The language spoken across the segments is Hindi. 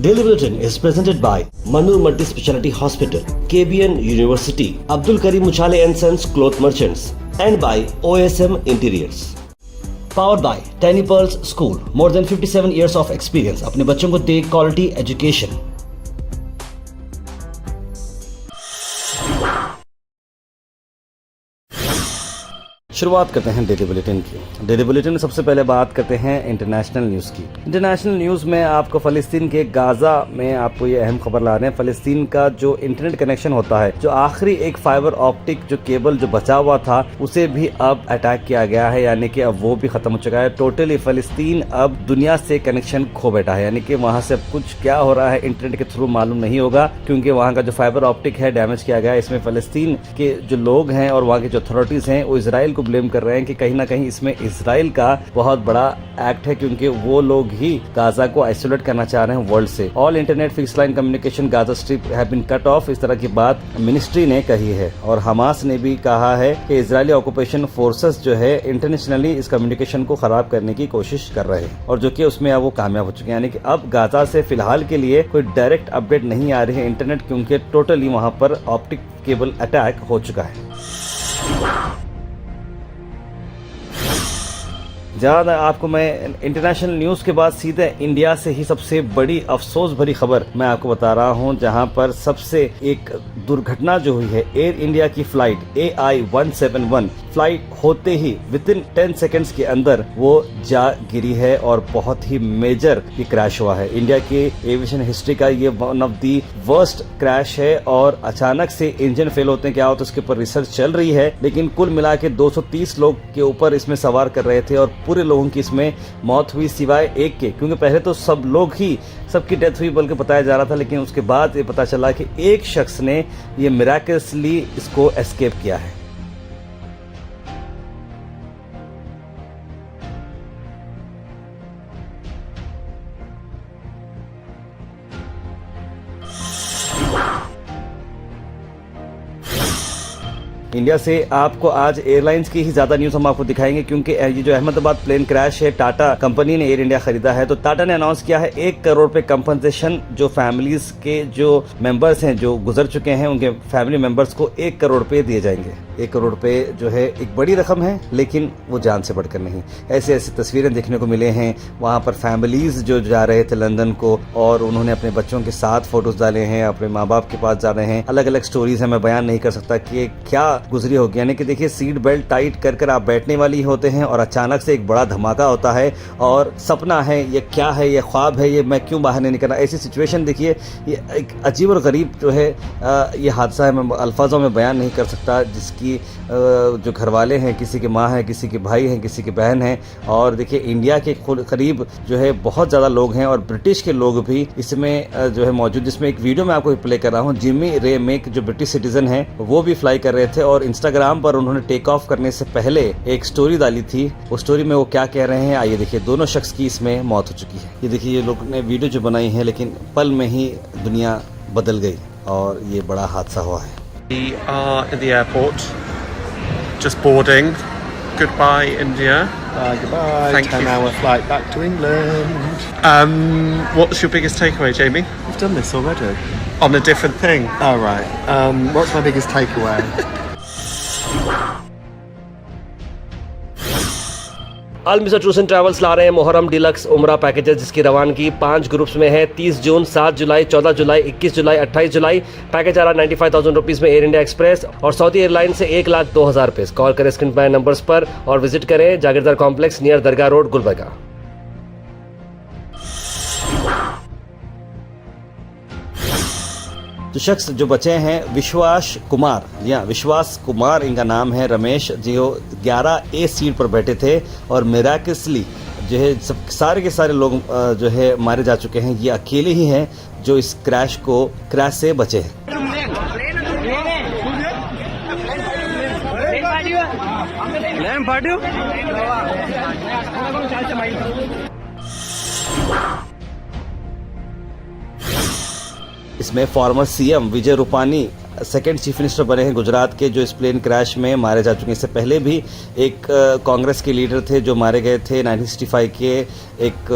Daily Bulletin is presented by Manur Multi Speciality Hospital, KBN University, Abdul Karim Uchale and Sons Cloth Merchants, and by OSM Interiors. Powered by Tiny Pearls School, more than 57 years of experience. अपने बच्चों को दे quality education. शुरुआत करते हैं डेली बुलेटिन की। डेली बुलेटिन में सबसे पहले बात करते हैं इंटरनेशनल न्यूज़ की। इंटरनेशनल न्यूज़ में आपको फ़लस्तीन के गाज़ा में आपको ये अहम खबर ला रहे हैं। फ़लस्तीन का जो इंटरनेट कनेक्शन होता है, जो आखिरी एक फाइबर ऑप्टिक जो केबल जो बचा हुआ था, उसे भी अब अटैक किया गया है, यानी कि अब वो भी ख़त्म हो चुका है। टोटली फ़लस्तीन अब दुनिया से कनेक्शन खो बैठा है, यानी कि वहाँ से अब कुछ क्या हो रहा है इंटरनेट के थ्रू मालूम नहीं होगा, क्योंकि वहाँ का जो फाइबर ऑप्टिक है डैमेज किया गया है। इसमें फ़लस्तीन के जो लोग हैं और वहाँ की जो अथॉरिटीज़ हैं वो इसराइल को ब्लेम कर रहे हैं कि कहीं ना कहीं इसमें इसराइल का बहुत बड़ा एक्ट है, क्योंकि वो लोग ही गाजा को आइसोलेट करना चाह रहे हैं वर्ल्ड से। All internet fix line communication Gaza strip have been cut off, इस तरह की बात मिनिस्ट्री ने कही है। और हमास ने भी कहा है कि इजरायली ऑक्यूपेशन फोर्सेस जो है इंटरनेशनली इस कम्युनिकेशन को खराब करने की कोशिश कर रहे हैं, और जो कि उसमें अब वो कामयाब हो चुके हैं। यानी कि अब गाजा से फिलहाल के लिए कोई डायरेक्ट अपडेट नहीं आ रही है इंटरनेट, क्योंकि टोटली वहां पर ऑप्टिक केबल अटैक हो चुका है। ज़्यादा आपको मैं इंटरनेशनल न्यूज़ के बाद सीधे इंडिया से ही सबसे बड़ी अफसोस भरी खबर मैं आपको बता रहा हूं, जहां पर सबसे एक दुर्घटना जो हुई है। एयर इंडिया की फ्लाइट AI-171 फ्लाइट होते ही विदिन 10 सेकेंड्स के अंदर वो जा गिरी है और बहुत ही मेजर ये क्रैश हुआ है। इंडिया के एविएशन हिस्ट्री का ये one of the worst crash है, और अचानक से इंजन फेल होते हैं, क्या होता है उसके ऊपर रिसर्च चल रही है। लेकिन कुल मिला के 230 लोग के ऊपर इसमें सवार कर रहे थे, और पूरे लोगों की इसमें मौत हुई सिवाय एक के, क्योंकि पहले तो सब लोग ही सबकी डेथ हुई बल्कि बताया जा रहा था, लेकिन उसके बाद ये पता चला कि एक शख्स ने ये मिराकलसली इसको एस्केप किया है। इंडिया से आपको आज एयरलाइंस की ही ज्यादा न्यूज हम आपको दिखाएंगे, क्योंकि ये जो अहमदाबाद प्लेन क्रैश है, टाटा कंपनी ने एयर इंडिया खरीदा है। तो टाटा ने अनाउंस किया है 1 करोड़ रुपए कंपनसेशन जो फैमिलीज के जो मेंबर्स हैं जो गुजर चुके हैं उनके फैमिली मेंबर्स को 1 करोड़ रुपए दिए जाएंगे। 1 करोड़ रुपए जो है एक बड़ी रकम है, लेकिन वो जान से बढ़कर नहीं। ऐसी ऐसी तस्वीरें देखने को मिले हैं। वहाँ पर फैमिलीज जो जा रहे थे लंदन को, और उन्होंने अपने बच्चों के साथ फोटोज डाले हैं, अपने माँ बाप के पास जा रहे हैं। अलग अलग स्टोरीज है, मैं बयान नहीं कर सकता कि क्या गुजरी होगी। यानी कि देखिए, सीट बेल्ट टाइट कर आप बैठने वाली होते हैं और अचानक से एक बड़ा धमाका होता है, और सपना है ये क्या है, ये ख्वाब है, ये मैं क्यों बाहर नहीं निकलना। ऐसी सिचुएशन देखिए, ये एक अजीब और गरीब जो है ये हादसा है, मैं अल्फाजों में बयान नहीं कर सकता। जिसकी जो घर वाले हैं, किसी के माँ हैं, किसी के भाई हैं, किसी की बहन हैं। और देखिए, इंडिया के करीब जो है बहुत ज़्यादा लोग हैं, और ब्रिटिश के लोग भी इसमें जो है मौजूद। जिसमें एक वीडियो मैं आपको प्ले कर रहा हूँ। जिमी रे मेक जो ब्रिटिश सिटीजन हैं वो भी फ्लाई कर रहे थे, और इंस्टाग्राम पर उन्होंने टेक ऑफ करने से पहले एक स्टोरी डाली थी। वो स्टोरी में वो क्या कह रहे हैं आइए देखिए। दोनों शख्स की इसमें मौत हो चुकी है। ये देखिए, ये लोग ने वीडियो जो बनाई है, लेकिन पल में ही दुनिया बदल गई और ये बड़ा हादसा हुआ है। We are in the airport, just boarding. Goodbye, India. Goodbye. Thank you. 10-hour flight back to England. What's your biggest takeaway, Jamie? We've done this already. On a different thing. Oh, right. What's my biggest takeaway? Al Misar tours and travels ला रहे हैं मुहर्रम डिलक्स उम्रा पैकेजेस, जिसकी रवानगी 5 ग्रुप्स में है। 30 जून, 7 जुलाई, 14 जुलाई, 21 जुलाई, 28 जुलाई। पैकेज आ रहा 95,000 रुपीज़ में एयर इंडिया एक्सप्रेस और सऊदी एयरलाइन से 1,02,000 रुपये। कॉल करें स्क्रीन पर नंबर्स पर और विजिट करें जागीरदार कॉम्प्लेक्स नियर दरगाह रोड, गुलबर्गा। जो शख्स जो बचे हैं विश्वास कुमार, जी हाँ विश्वास कुमार इनका नाम है। रमेश जो 11A सीट पर बैठे थे, और मिराकलसली जो है सब सारे के सारे लोग जो है मारे जा चुके हैं। ये अकेले ही हैं जो इस क्रैश से बचे हैं। इसमें farmer CM Vijay Rupani second chief minister बने हैं गुजरात के, जो इस प्लेन क्रैश में मारे जा चुके हैं। इससे पहले भी एक कांग्रेस के लीडर थे जो मारे गए थे 1965 के एक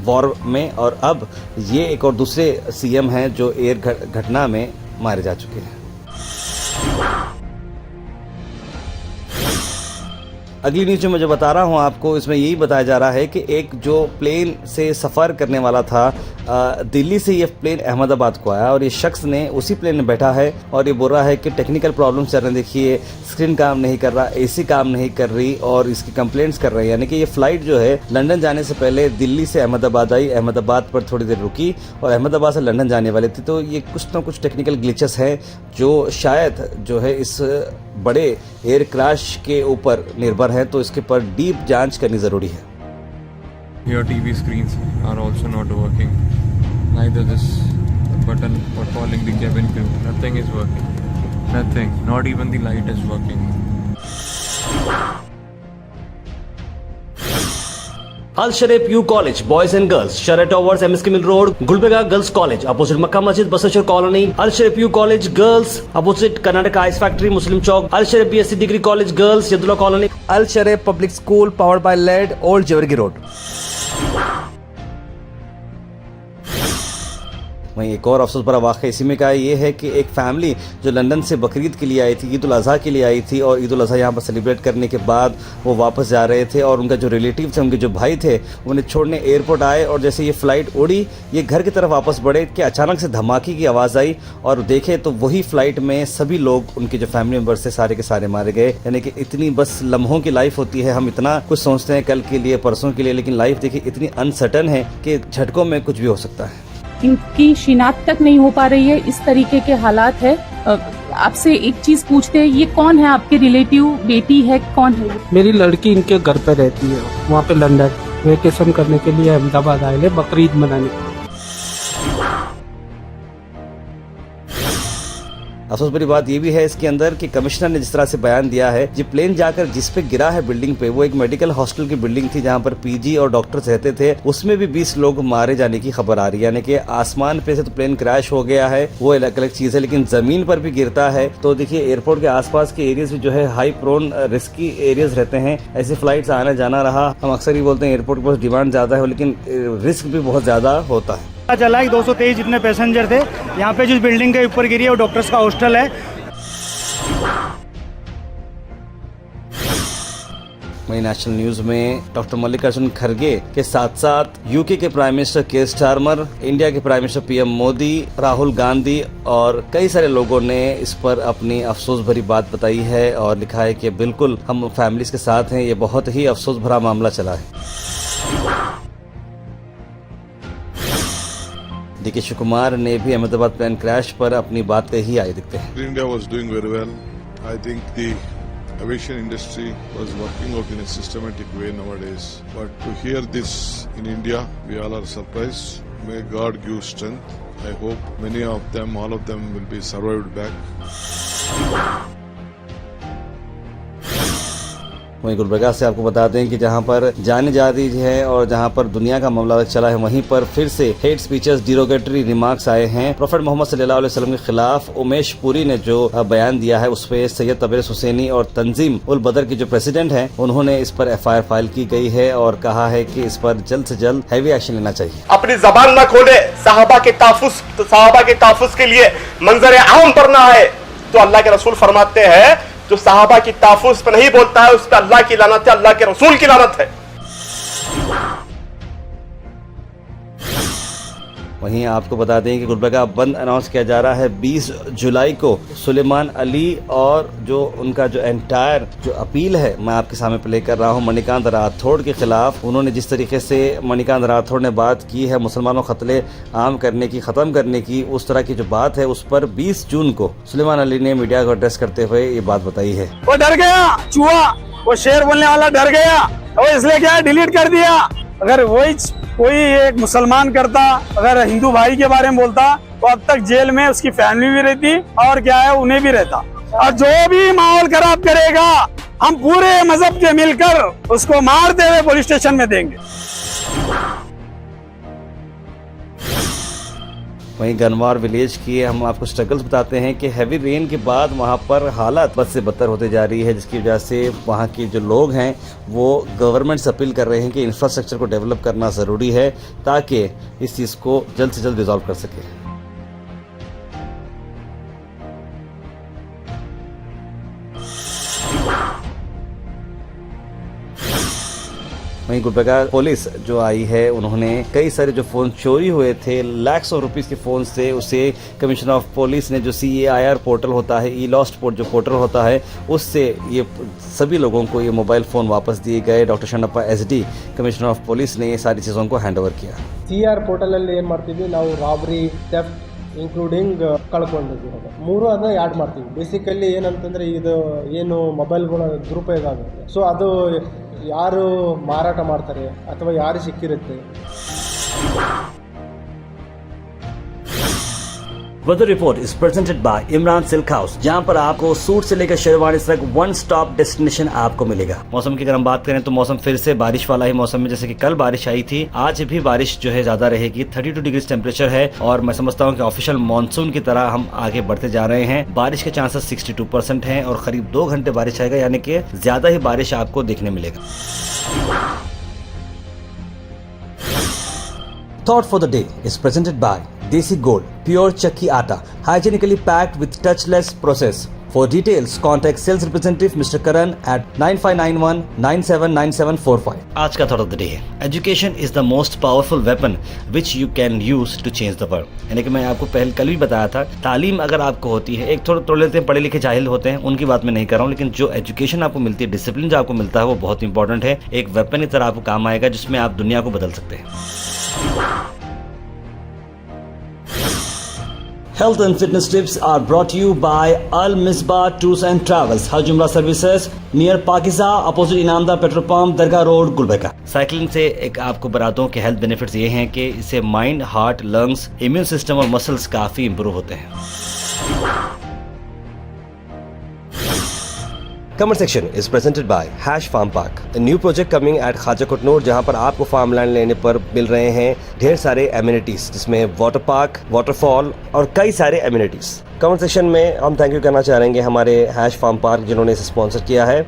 वॉर में, और अब ये एक और दूसरे सीएम हैं जो एयर घटना में मारे जा चुके हैं। अगली न्यूज में जो बता रहा हूं आपको, इसमें यही बताया जा रहा है कि एक जो प्लेन से सफ़र करने वाला था, दिल्ली से ये प्लेन अहमदाबाद को आया और ये शख्स ने उसी प्लेन में बैठा है और ये बोल रहा है कि टेक्निकल प्रॉब्लम चल रहे, देखिए स्क्रीन काम नहीं कर रहा, एसी काम नहीं कर रही और इसकी कंप्लेंट्स कर रहे हैं। यानी कि ये फ्लाइट जो है लंदन जाने से पहले दिल्ली से अहमदाबाद आई, अहमदाबाद पर थोड़ी देर रुकी और अहमदाबाद से लंदन जाने वाली थी। तो ये कुछ ना कुछ टेक्निकल ग्लिचेस हैं जो शायद जो है इस बड़े एयर क्रैश के ऊपर निर्भर है, तो इसके पर डीप जांच करनी ज़रूरी है। Your TV screens are also not working. Neither this button for calling the cabin crew. Nothing is working. Nothing. Not even the light is working. Al Sharif U College, Boys and Girls, Sharia Towers, MSK Mill Road, Gulbega Girls College, opposite Makkah Masjid, Basachar Colony. Al Sharif U College Girls, opposite Karnataka Ice Factory, Muslim Chowk. Al Sharif BSc Degree College Girls, Yadullah Colony. Al Sharif Public School powered by LED, Old Jewargi Road। वहीं एक और अफसोस भरा वाक़या इसी में का ये है कि एक फैमिली जो लंदन से बकरीद के लिए आई थी, ईद उल अज़हा के लिए आई थी, और ईद उल अज़हा यहाँ पर सेलिब्रेट करने के बाद वो वापस जा रहे थे और उनका जो रिलेटिव थे, उनके जो भाई थे, उन्हें छोड़ने एयरपोर्ट आए और जैसे ये फ़्लाइट उड़ी, ये घर की तरफ वापस बढ़े कि अचानक से धमाके की आवाज़ आई और देखे तो वही फ़्लाइट में सभी लोग, उनके जो फैमिली मेम्बर्स थे, सारे के सारे मारे गए। यानी कि इतनी बस लम्हों की लाइफ होती है, हम इतना कुछ सोचते हैं कल के लिए, परसों के लिए, लेकिन लाइफ देखिए इतनी अनसर्टन है कि झटकों में कुछ भी हो सकता है। इनकी शिनाख्त तक नहीं हो पा रही है, इस तरीके के हालात है। आपसे एक चीज पूछते हैं, ये कौन है आपके रिलेटिव, बेटी है, कौन है? मेरी लड़की इनके घर पे रहती है, वहाँ पे लंदन वेकेशन करने के लिए अहमदाबाद आए हैं बकरीद मनाने। अफसोस भरी बात ये भी है इसके अंदर कि कमिश्नर ने जिस तरह से बयान दिया है, जो प्लेन जाकर जिस पे गिरा है बिल्डिंग पे, वो एक मेडिकल हॉस्टल की बिल्डिंग थी जहां पर पीजी और डॉक्टर्स रहते थे, उसमें भी 20 लोग मारे जाने की खबर आ रही है। यानी कि आसमान पे से तो प्लेन क्रैश हो गया है, वो अलग अलग चीज है, लेकिन जमीन पर भी गिरता है तो देखिए एयरपोर्ट के आसपास के एरियाज भी जो है हाई प्रोन रिस्की एरियाज रहते हैं। ऐसी फ्लाइट्स आना जाना रहा, हम अक्सर ही बोलते हैं एयरपोर्ट पर डिमांड ज्यादा है, लेकिन रिस्क भी बहुत ज्यादा होता है। चला है 223 जितने पैसेंजर थे, यहाँ पे जिस बिल्डिंग के ऊपर गिरी है वो डॉक्टर्स का हॉस्टल है। वहीं नेशनल न्यूज में डॉक्टर मल्लिकार्जुन खड़गे के साथ साथ यूके के prime minister Keir Starmer, India के prime minister PM Modi, Rahul Gandhi और कई सारे लोगों ने इस पर अपनी अफसोस भरी बात बताई है और लिखा है कि बिल्कुल हम फैमिलीज के साथ हैं, ये बहुत ही अफसोस भरा मामला चला है। डीके शिव कुमार ने भी अहमदाबाद प्लेन क्रैश पर अपनी बात कही, आए दिखते हैं। India was doing very well. I think the aviation industry was working out in a systematic way nowadays. But to hear this in India, we all are surprised. May God give strength. I hope many of them, all of them will be survived back. वहीं गुलबर्गा से आपको बता दें कि जहां पर जाने जा रही है और जहां पर दुनिया का मामला चला है, वहीं पर फिर से हेट स्पीचेस, डिरोगेटरी रिमार्क्स आए हैं। प्रोफेट मोहम्मद सल्लल्लाहु अलैहि वसल्लम के खिलाफ उमेश पुरी ने जो बयान दिया है, उस पर सैयद तबरेज़ हुसैनी और तंजीम उल बदर की जो प्रेसिडेंट हैं, उन्होंने इस पर FIR फाइल की गई है और कहा है कि इस पर जल्द से जल्द हैवी एक्शन लेना चाहिए। अपनी जबान न खोले, सहाबा के ताफुस के लिए मंजर आम करना है तो अल्लाह के रसूल फरमाते हैं, जो सहाबा की ताफुस पर नहीं बोलता है उस पर अल्लाह की लानत है, अल्लाह के रसूल की लानत है। वहीं आपको बता दें कि गुलबर्गा बंद अनाउंस किया जा रहा है 20 जुलाई को। सुलेमान अली और जो उनका जो एंटायर जो अपील है, मैं आपके सामने प्ले कर रहा हूं, मणिकांत राठौड़ के खिलाफ उन्होंने जिस तरीके से मणिकांत राठौड़ ने बात की है मुसलमानों कत्ले आम करने की, ख़त्म करने की, उस तरह की जो बात है, उस पर 20 जून को सुलेमान अली ने मीडिया को एड्रेस करते हुए ये बात बताई है। वो डर गया चूहा, वो शेर बोलने वाला डर गया, वो इसलिए क्या डिलीट कर दिया। अगर वही कोई एक मुसलमान करता, अगर हिंदू भाई के बारे में बोलता, तो अब तक जेल में उसकी फैमिली भी रहती और क्या है उन्हें भी रहता। और जो भी माहौल खराब करेगा, हम पूरे मजहब के मिलकर उसको मारते हुए पुलिस स्टेशन में देंगे। वहीं गनवार विलेज की हम आपको स्ट्रगल्स बताते हैं कि हैवी रेन के बाद वहाँ पर हालात बद से बदतर होते जा रही है, जिसकी वजह से वहाँ के जो लोग हैं वो गवर्नमेंट से अपील कर रहे हैं कि इंफ्रास्ट्रक्चर को डेवलप करना ज़रूरी है ताकि इस चीज़ को जल्द से जल्द रिजॉल्व कर सके। वहीं गुलबर्गा पुलिस जो आई है, उन्होंने कई सारे जो फ़ोन चोरी हुए थे लैक्स ऑफ रुपीस के फ़ोन से, उसे कमिश्नर ऑफ पुलिस ने जो CAIR पोर्टल होता है, ई लॉस्ट जो पोर्टल होता है, उससे ये सभी लोगों को ये मोबाइल फ़ोन वापस दिए गए। Doctor Sharanappa SD commissioner of police ने ये सारी चीज़ों को हैंड ओवर किया। CR ಪೋರ್ಟಲಲ್ಲಿ ಏನು ಮಾಡ್ತೀವಿ ನಾವು ರಾಬರಿ ಥೆಫ್ಟ್ ಇನ್ಕ್ಲೂಡಿಂಗ್ ಕಳ್ಕೊಂಡಿದ್ದೀವಿ 3 ಅದನ್ನ ಆ್ಯಡ್ ಮಾಡ್ತೀವಿ. ಬೇಸಿಕಲಿ ಏನಂತಂದರೆ ಇದು ಏನು ಮೊಬೈಲ್ಗಳ ದುರುಪಯೋಗ ಆಗುತ್ತೆ, ಸೊ ಅದು ಯಾರು ಮಾರಾಟ ಮಾಡ್ತಾರೆ ಅಥವಾ ಯಾರು ಸಿಕ್ಕಿರುತ್ತೆ. Weather report is presented by Imran silk house, जहां पर आपको सूट से लेकर शेरवानी तक वन स्टॉप डेस्टिनेशन आपको मिलेगा। मौसम की अगर हम बात करें तो मौसम फिर से बारिश वाला ही मौसम है। जैसे कि कल बारिश आई थी, आज भी बारिश जो है ज्यादा रहेगी। 32 डिग्री टेम्परेचर है और मैं समझता हूं कि ऑफिशियल मानसून की तरह हम आगे बढ़ते जा रहे हैं। बारिश के चांसेस 62% हैं और करीब 2 घंटे बारिश आएगा, यानी कि ज्यादा ही बारिश आपको देखने मिलेगा। Thought for the day is presented by Desi Gold, pure chakki atta, hygienically packed with touchless process. For details, contact sales representative Mr. Karan at 9591979745. आज का थॉट ऑफ द डे है, education is the most powerful weapon which you can use to change the world. यानी कि मैं आपको कल भी बताया था, तालीम अगर आपको होती है, एक थोड़े लेते हैं पढ़े लिखे जाहिल होते हैं, उनकी बात मैं नहीं कर रहा हूँ, लेकिन जो एजुकेशन आपको मिलती है, डिसिप्लिन जो आपको मिलता है, वो बहुत इंपॉर्टेंट है। एक वेपन की तरह आपको काम आएगा जिसमें आप दुनिया को बदल सकते हैं। Health and fitness tips are brought to you by Al Misbah Tours and Travels, Hajj Umrah Services, near Pakiza, opposite Inamda Petrol Pump, Dargah Road, Gulbarga। Cycling से एक आपको बताता हूँ कि हेल्थ बेनिफिट्स ये हैं कि इससे mind, heart, lungs, immune system और मसल्स काफी इंप्रूव होते हैं। Comment section is presented by Hash Farm Park, a new project coming at Khaja Kotnoor, जहां पर आपको फार्म लैंड लेने पर मिल रहे हैं ढेर सारे एमिनिटीज, जिसमें वाटर पार्क, वाटरफॉल और कई सारे एमिनिटीज। कमेंट सेक्शन में हम थैंक यू करना चाहेंगे हमारे हैश फार्म पार्क जिन्होंने इसे स्पॉन्सर किया है।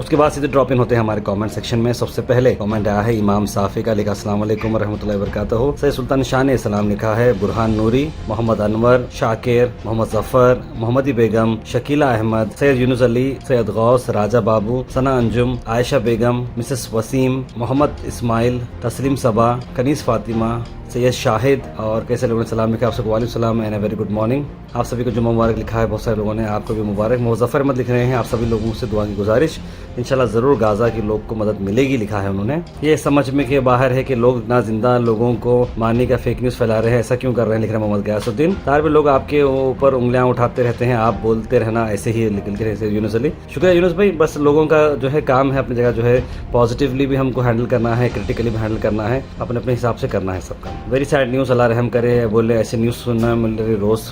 उसके बाद सीधे ड्रॉप इन होते हैं हमारे कमेंट सेक्शन में। सबसे पहले कमेंट आया है इमाम साफी का, लिखा अस्सलाम वालेकुम रहमतुल्लाहि व बरकातहू। सैयद सुल्तान शाह ने सलाम लिखा है। बुरहान नूरी, मोहम्मद अनवर, शाकिर, मोहम्मद जफर, मोहम्मदी बेगम, शकीला अहमद, सैयद यूनुस अली, सैयद गौस, राजा बाबू, सना अंजुम, आयशा बेगम, मिसेस वसीम, मोहम्मद इस्माइल, तस्लीम सबा, कनीस फातिमा, सैयद शाहिद और कैसे लोगों ने सलाम लिखा। आप सबको वालेकुम सलाम and a very good morning. आप सभी को जुम्मा मुबारक लिखा है बहुत सारे लोगों ने, आपको भी मुबारक। मुज़फ़्फ़र अहमद लिख रहे हैं, आप सभी लोगों से दुआ की गुजारिश, इंशाल्लाह ज़रूर गाज़ा के लोग को मदद मिलेगी, लिखा है उन्होंने। ये समझ में के बाहर है कि लोग ना जिंदा लोगों को मारने का फेक न्यूज़ फैला रहे हैं, ऐसा क्यों कर रहे हैं, लिख रहे हैं मोहम्मद गयासुद्दीन। तार भी लोग आपके ऊपर उंगलियां उठाते रहते हैं, आप बोलते रहना ऐसे ही, लिख रहे हैं यूनुस अली। शुक्रिया यूनुस भाई। बस लोगों का जो है काम है अपनी जगह जो है पॉजिटिवली भी हमको हैंडल करना है, क्रिटिकली भी हैंडल करना है, अपने अपने हिसाब से करना है सबका। वेरी सैड न्यूज़, अल्लाह रहम करे। बोले ऐसे न्यूज़ सुनना मिल रही रोज़,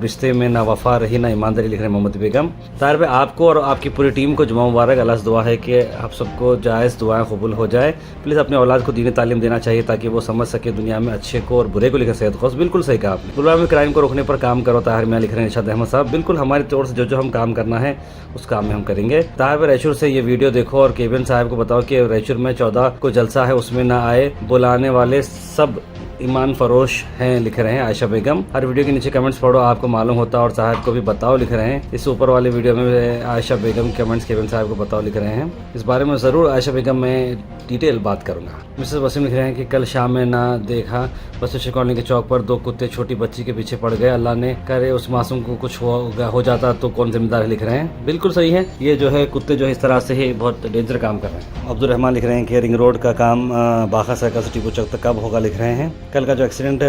रिश्ते में ना वफा रही ना ईमानदारी, लिख रहे हैं मोहम्मद बेगम। तार भाई आपको और आपकी पूरी टीम को जुम्मा मुबारक। अल्लाह से दुआ है कि आप सबको जायज़ दुआएं कबूल हो जाए। प्लीज़ अपने औलाद को दीनी तालीम देना चाहिए ताकि वो समझ सके दुनिया में अच्छे को और बुरे को। लिखा सैयद गौस, बिल्कुल सही कहा आपने। गुलबर्गा में क्राइम को रोकने पर काम करो, ताहिर मियां लिख रहे हैं। इरशाद अहमद साहब, बिल्कुल हमारी तौर से जो हम काम करना है उस काम में हम करेंगे। ताहिर भाई रैचूर से ये वीडियो देखो और केबिन साहब को बताओ कि रैचूर में 14 को जलसा है, उसमें ना आए, बुलाने वाले सब ईमान फरोश हैं, लिख रहे हैं आयशा बेगम। हर वीडियो के नीचे कमेंट्स पढ़ो, आपको मालूम होता और साहब को भी बताओ, लिख रहे हैं। इस ऊपर वाले वीडियो में आयशा बेगम कमेंट्स केबिन साहब को बताओ, लिख रहे हैं। इस बारे में ज़रूर आयशा बेगम मैं डिटेल बात करूंगा। मिसेस वसीम लिख रहे हैं कि कल शाम में ना देखा बसों कॉलोनी के चौक पर 2 कुत्ते छोटी बच्ची के पीछे पड़ गए, अल्लाह ने करे उस मासूम को कुछ हो जाता तो कौन जिम्मेदार है, लिख रहे हैं। बिल्कुल सही है, ये जो है कुत्ते जो है इस तरह से ही बहुत डेंजर काम कर रहे हैं। अब्दुल रहमान लिख रहे हैं कि रिंग रोड का काम बाखा सर्कल से टीपू चौक तक कब होगा, लिख रहे हैं। कल का जो एक्सीडेंट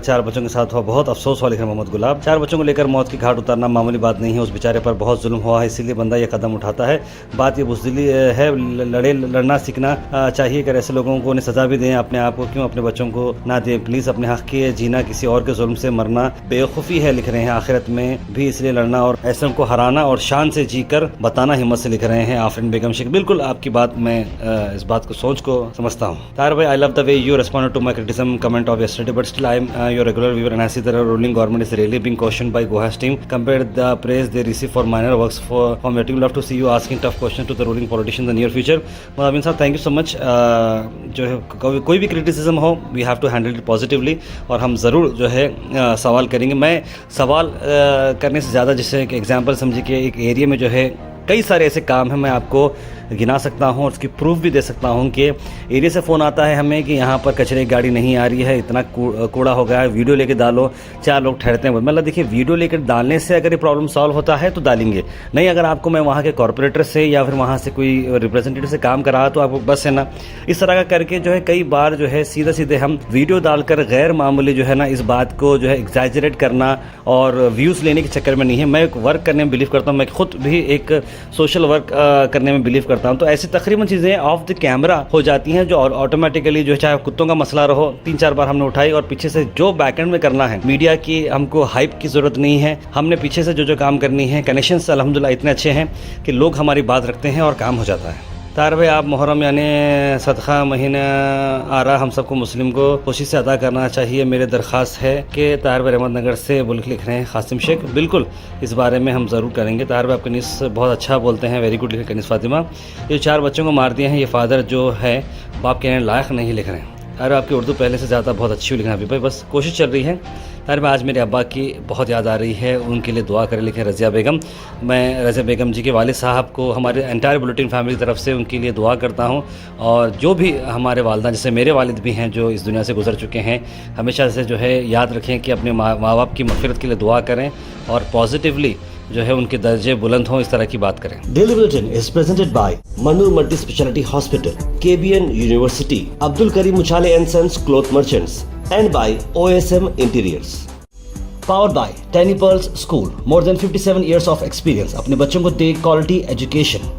4 बच्चों के साथ हुआ, बहुत अफसोस हुआ, लिख रहे हैं मोहम्मद गुलाब। 4 बच्चों को लेकर मौत की घाट उतारना मामूली बात नहीं है, उस बेचारे पर बहुत जुल्म हुआ है, इसीलिए बंदा ये कदम उठाता है। बात ये बुज़दिली है, लड़ना सीखना चाहिए। अगर ऐसे लोगों को सजा भी दें, अपने आप को क्यों अपने बच्चों को ना दें। प्लीज़ अपने हक के जीना किसी और के जुल्म से मरना बेवकूफ़ी है, लिख रहे हैं। आखिरत में भी इसलिए लड़ना और ऐसे को हराना और शान से जीकर बताना हिम्मत से, लिख रहे हैं आफरीन बेगम शेख। बिल्कुल आपकी बात, मैं इस बात को सोच को समझता हूँ। तार भाई, I love the way you responded to my criticism comment event of yesterday, but still I am your regular viewer and I see that our ruling government is really being cautioned by Guha's team compared the praise they receive for minor works. From waiting, love to see you asking tough questions to the ruling politician in the near future. Mudabbin साहब, thank you so much. जो है कोई भी क्रिटिसिज्म हो, we have to handle it positively और हम ज़रूर जो है सवाल करेंगे. मैं सवाल करने से ज़्यादा जैसे एक एग्जांपल समझिए कि एक एरिया में जो है कई सारे ऐसे काम हैं, मैं आपको गिना सकता हूं और उसकी प्रूफ भी दे सकता हूं कि एरिया से फ़ोन आता है हमें कि यहाँ पर कचरे की गाड़ी नहीं आ रही है, इतना कूड़ा हो गया है, वीडियो लेके डालो, 4 लोग ठहरते हैं. मतलब देखिए, वीडियो लेकर डालने से अगर ये प्रॉब्लम सॉल्व होता है तो डालेंगे, नहीं अगर आपको मैं वहाँ के कॉरपोरेटर से या फिर वहाँ से कोई रिप्रेजेंटेटिव से काम करा तो आपको बस है ना, इस तरह का करके जो है कई बार जो है सीधे हम वीडियो डालकर गैर मामूली जो है ना इस बात को जो है एग्जैजरेट करना और व्यूज़ लेने के चक्कर में नहीं है. मैं एक वर्क करने में बिलीव करता हूँ, मैं खुद भी एक सोशल वर्क करने में बिलीव करता हूं. तो ऐसी तकरीबन चीज़ें ऑफ द कैमरा हो जाती हैं जो ऑटोमेटिकली जो है, चाहे कुत्तों का मसला रहो, 3-4 बार हमने उठाई और पीछे से जो बैकएंड में करना है, मीडिया की हमको हाइप की ज़रूरत नहीं है. हमने पीछे से जो काम करनी है, कनेक्शंस अल्हम्दुलिल्लाह इतने अच्छे हैं कि लोग हमारी बात रखते हैं और काम हो जाता है. तार भाई, आप मुहर्रम यानी सदका महीना आ रहा, हम सबको मुस्लिम को खुशी से अदा करना चाहिए. मेरी दरख्वास्त है कि तार भाई अहमदनगर से बुल्क लिख रहे हैं कासिम शेख. बिल्कुल, इस बारे में हम ज़रूर करेंगे. तार भाई, आप कनीस बहुत अच्छा बोलते हैं, वेरी गुड लिखे कनीस फातिमा. ये 4 बच्चों को मार दिए हैं, ये फादर जो है बाप कहने लायक नहीं लिख रहे हैं. अरे आपकी उर्दू पहले से ज़्यादा बहुत अच्छी लिखना अभी भाई, बस कोशिश चल रही है. यार मैं आज मेरे अब्बा की बहुत याद आ रही है, उनके लिए दुआ करें लिखें रज़िया बेगम. मैं रज़िया बेगम जी के वालिद साहब को हमारे एंटायर बुलेटिन फैमिली की तरफ से उनके लिए दुआ करता हूं. और जो भी हमारे वालदा, जैसे मेरे वालिद भी हैं जो इस दुनिया से गुजर चुके हैं, हमेशा से जो है याद रखें कि अपने माँ बाप की मग़फ़िरत के लिए दुआ करें और पॉजिटिवली जो है उनके दर्जे बुलंद हों, इस तरह की बात करें. Daily Bulletin is presented by Manur Multi Speciality Hospital, KBN University, Abdul Karim Uchale and Sons Cloth Merchants, and by OSM Interiors. Powered by Tiny Pearls School, more than 57 years of experience. अपने बच्चों को दे क्वालिटी एजुकेशन.